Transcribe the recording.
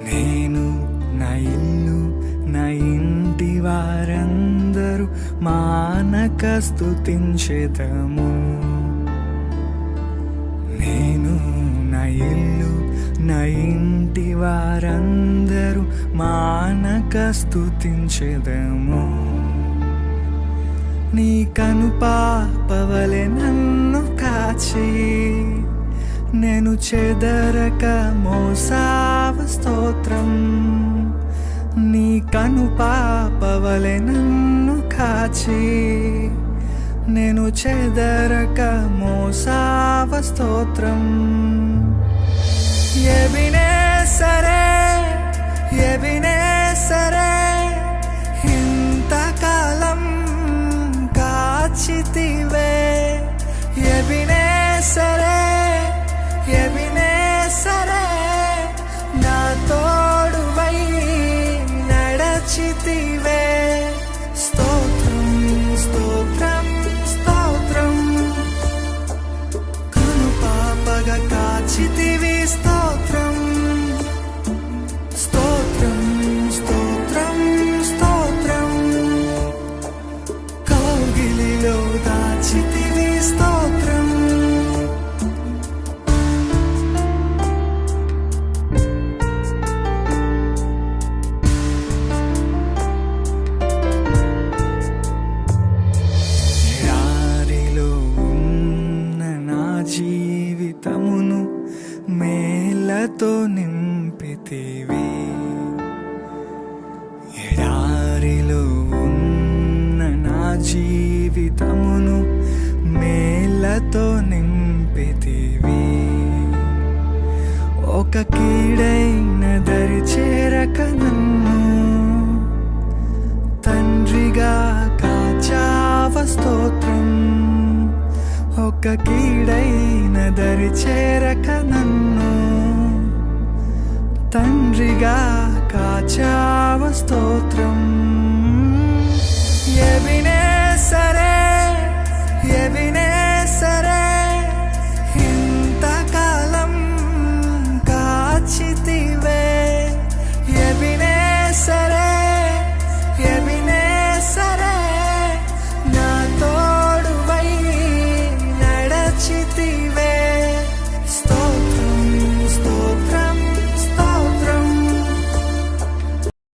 నేను నా ఇల్లు నా ఇంటి వారందరూ మానక స్తుతించెదము. నేను నా ఇల్లు నా ఇంటి వారందరూ మానక స్తుతించెదము. నీ కనుపాపవలె నన్ను కాచి నేను చెదరక మోసావ స్తోత్రం. నీ కనుపాపవలె నన్ను కాచి నేను చెదరక మోసావ స్తోత్రం. ఎబినేసరే ఎబినేసరే ఇంతకాలం కాచితివే. ఎబినేసరే ఎబినేసరే నా తోడువై నడచితివే. స్తోత్రం స్తోత్రం స్తోత్రం కనుపాపగా కాచితివి. స్తోత్రం స్తోత్రం స్తోత్రం స్తోత్రం కౌగిలిలో దాచితివి. స్తోత్రం ఎడారిలో ఉన్న నా జీవితమును మేలతో నింపితివి. ఎడారిలో ఉన్న నా జీవితమును మేలతో నింపితివి. ఒక కీడైన దరి చేరక నన్ను తండ్రిగా కాచావ. స్తోత్రం ఒక కీడైన దరి చేరక నన్ను తండ్రిగా కాచావ. స్తోత్రం